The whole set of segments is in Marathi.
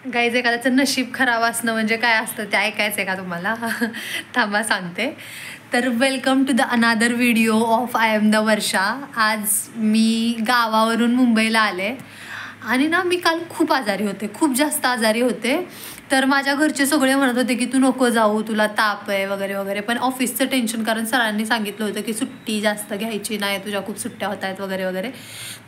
गाईज एखाद्याचं नशीब खराब असणं म्हणजे काय असतं ते ऐकायचं आहे का तुम्हाला? थांबा सांगते. तर welcome to the another video of I am the Varsha. आज मी गावावरून मुंबईला आले आणि ना मी काल खूप आजारी होते, खूप जास्त आजारी होते. तर माझ्या घरचे सगळे म्हणत होते की तू नको जाऊ, तुला ताप आहे वगैरे वगैरे. पण ऑफिसचं टेन्शन, कारण सरांनी सांगितलं होतं की सुट्टी जास्त घ्यायची नाही, तुझ्या खूप सुट्ट्या होत आहेत वगैरे वगैरे.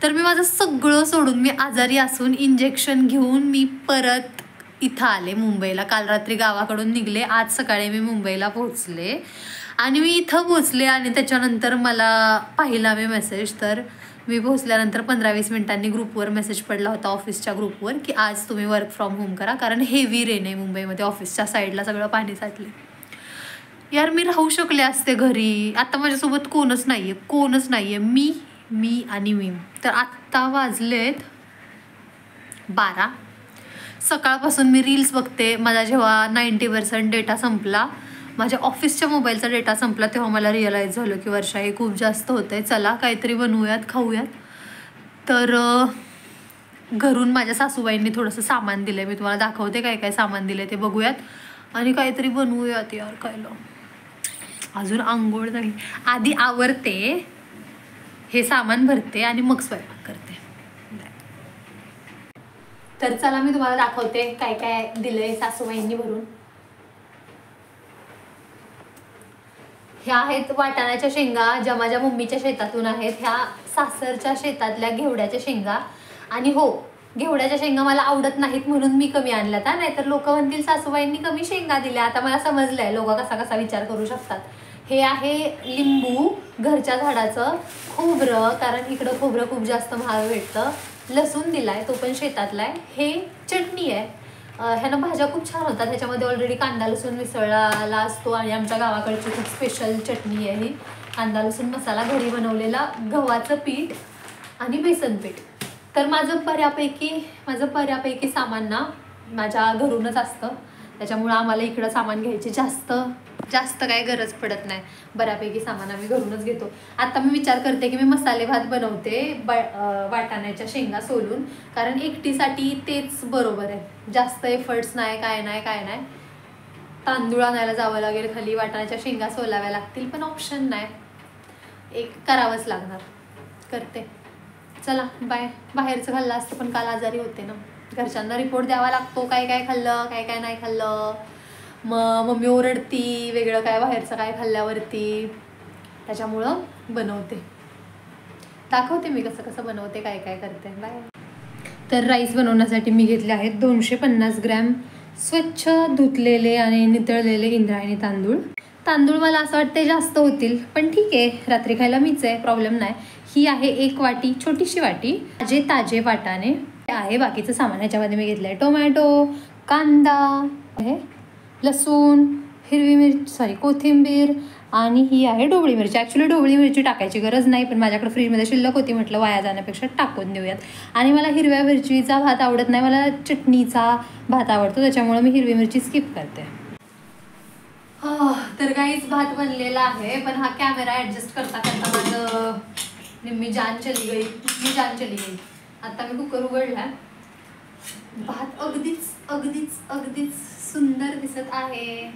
तर मी माझं सगळं सोडून, मी आजारी असून इंजेक्शन घेऊन मी परत इथं आले मुंबईला. काल रात्री गावाकडून निघले, आज सकाळी मी मुंबईला पोहोचले आणि मी इथं पोहोचले. आणि त्याच्यानंतर मला पाहिला मी मेसेज. तर मी पोहोचल्यानंतर 15-20 मिनिटांनी ग्रुपवर मेसेज पडला होता, ऑफिसच्या ग्रुपवर, की आज तुम्ही वर्क फ्रॉम होम करा, कारण हेवी रेन आहे मुंबईमध्ये. ऑफिसच्या साईडला सगळं पाणी साठले. यार मी राहू शकले असते घरी. आता माझ्यासोबत कोणच नाही आहे, कोणच नाही आहे. मी आणि मी. तर आत्ता वाजलेत 12. सकाळपासून मी रील्स बघते. माझा जेव्हा 90% डेटा संपला, माझ्या ऑफिसच्या मोबाईलचा डेटा संपला, तेव्हा मला रिअलाईज झालं की वर्षा हे खूप जास्त होतं आहे, चला काहीतरी बनवूयात, खाऊयात. तर घरून माझ्या सासूबाईंनी थोडंसं सामान दिलं आहे, मी तुम्हाला दाखवते काय काय सामान दिलं आहे ते बघूयात आणि काहीतरी बनवूयात. यार खायला अजून आंघोळ नाही, आधी आवरते, हे सामान भरते आणि मग स्वयंपाक करते. तर चला मी तुम्हाला दाखवते काय काय दिलंय सासूबाईंनी भरून. ह्या आहेत वाटाण्याच्या शेंगा, ज्या माझ्या मम्मीच्या शेतातून आहेत. ह्या सासरच्या शेतातल्या घेवड्याच्या शेंगा. आणि हो, घेवड्याच्या शेंगा मला आवडत नाहीत म्हणून मी कमी आणल्यात, नाहीतर लोक म्हणतील सासूबाईंनी कमी शेंगा दिल्या. आता मला समजलंय लोक कसा कसा विचार करू शकतात. हे आहे लिंबू घरच्या झाडाचं, खोबरं, कारण इकडं खोबरं खूप जास्त महाग भेटतं, लसूण दिलाय, तो पण शेतातला आहे. हे चटणी आहे, ह्यानं भाज्या खूप छान होतात, ह्याच्यामध्ये ऑलरेडी कांदा लसूण मिसळला असतो आणि आमच्या गावाकडची खूप स्पेशल चटणी आहे ही. कांदा लसूण मसाला, घरी बनवलेला, गव्हाचं पीठ आणि बेसन पीठ. तर माझं बऱ्यापैकी सामान ना माझ्या घरूनच असतं, त्याच्यामुळं आम्हाला इकडं सामान घ्यायची जास्त काय गरज पडत नाही. बऱ्यापैकी सामान आम्ही घरूनच घेतो. आता मी विचार करते की मी मसाले भात बनवते वाटाण्याच्या शेंगा सोलून, कारण एकटीसाठी तेच बरोबर आहे, जास्त एफर्ट्स नाही, काय नाही. तांदूळ आणायला जावं लागेल खाली, वाटाण्याच्या शेंगा सोलाव्या लागतील, पण ऑप्शन नाही, एक करावंच लागणार, करते. चला बाय. बाहेरचं खाल्लं असतं पण काल आजारी होते ना, घरच्यांना रिपोर्ट द्यावा लागतो काय काय खाल्लं, काय काय नाही खाल्लं. मग मम्मी ओरडती वेगळं काय बाहेरचं काय खाल्ल्यावरती, त्याच्यामुळं बनवते, दाखवते मी कसं कसं बनवते, काय काय करते. बाय. तर राईस बनवण्यासाठी मी घेतले आहेत 250 ग्रॅम स्वच्छ धुतलेले आणि नितळलेले इंद्रायणी तांदूळ मला असं वाटते जास्त होतील, पण ठीक आहे, रात्री खायला मीच आहे, प्रॉब्लेम नाही. ही आहे 1 वाटी, छोटीशी वाटी ताजे वाटाणे आहे. बाकीचं सामान ह्याच्यामध्ये मी घेतलं आहे टोमॅटो, कांदा आहे, लसूण, हिरवी मिरची, कोथिंबीर, आणि ही आहे ढोबळी मिरची. ॲक्च्युली ढोबळी मिरची टाकायची गरज नाही, पण माझ्याकडे फ्रीजमध्ये शिल्लक होती, म्हटलं वाया जाण्यापेक्षा टाकून देऊयात. आणि मला हिरव्या मिरचीचा भात आवडत नाही, मला चटणीचा भात आवडतो, त्याच्यामुळे मी हिरवी मिरची स्किप करते. तर गाईज भात बनलेला आहे, पण हा कॅमेरा ॲडजस्ट करता करता माझं निम्मी जान चली गई. आता मी कुकर उघडला, भात अगदीच सुंदर दिसत आहे.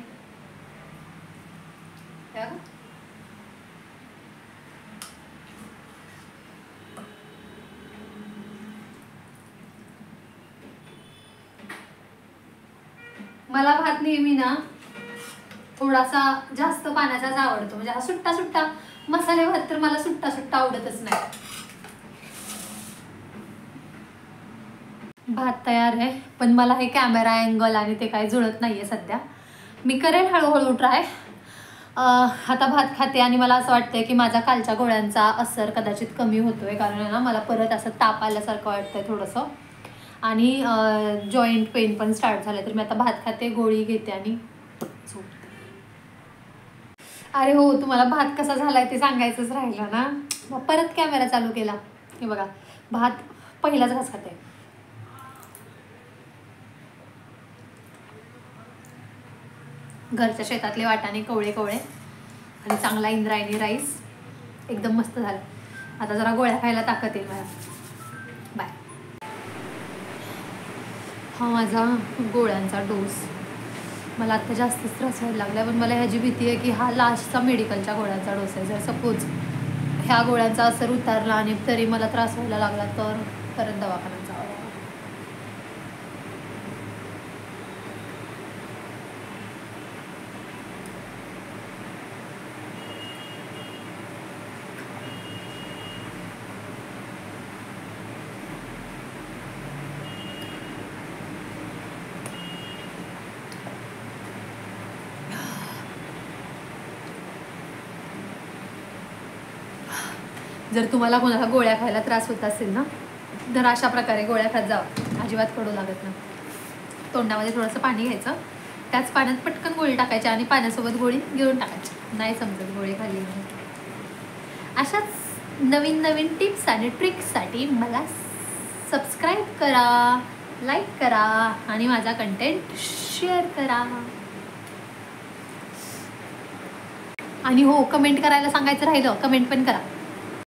मला भात नेहमी ना थोडासा जास्त पाण्याचाच आवडतो, म्हणजे हा सुट्टा मसाले भात तर मला सुट्टा आवडतच नाही. भात तयार आहे, पण मला हे कॅमेरा अँगल आणि ते काय जुळत नाहीये सध्या. मी करेल हळूहळू ट्राय. आता भात खाते आणि मला असं वाटतंय की माझ्या कालच्या गोळ्यांचा असर कदाचित कमी होतोय, कारण ना मला परत असं ताप आल्यासारखं वाटतंय थोडंसं, आणि जॉईंट पेन पण स्टार्ट झालं. तर मी आता भात खाते, गोळी घेते आणि झोपते. अरे हो, तुम्हाला भात कसा झालाय ते सांगायचंच राहिलं ना. मग परत कॅमेरा चालू केला. हे बघा, भात पहिलाच घास खाते. घरच्या शेतातले वाटाणे कवळे आणि चांगला इंद्रायणी राईस, एकदम मस्त झालं. आता जरा गोळ्या खायला ताकद येईल मला. बाय. हा माझा गोळ्यांचा डोस. मला आत्ता जास्तच त्रास व्हायला लागला आहे, पण मला ह्याची भीती आहे की हा लास्टचा मेडिकलच्या गोळ्यांचा डोस आहे. जर सपोज ह्या गोळ्यांचा असर उतारला आणि तरी मला त्रास व्हायला लागला तर परत दवाखान्यात जावं लागेल. जर तुम्हाला कोणाला गोळ्या खायला त्रास होत असेल ना, तर अशा प्रकारे गोळ्या खात जावा, अजिबात कडू लागत नाही. तोंडामध्ये थोडंसं पाणी घ्यायचं, त्याच पाण्यात पटकन गोळी टाकायची आणि पाण्यासोबत गोळी गिळून टाकायची. नाही समजत गोळी खाली. अशाच नवीन नवीन टिप्स आणि ट्रिक्ससाठी मला सबस्क्राईब करा, लाईक करा आणि माझा कंटेंट शेअर करा. आणि हो, कमेंट करायला सांगायचं राहिलं, कमेंट पण करा.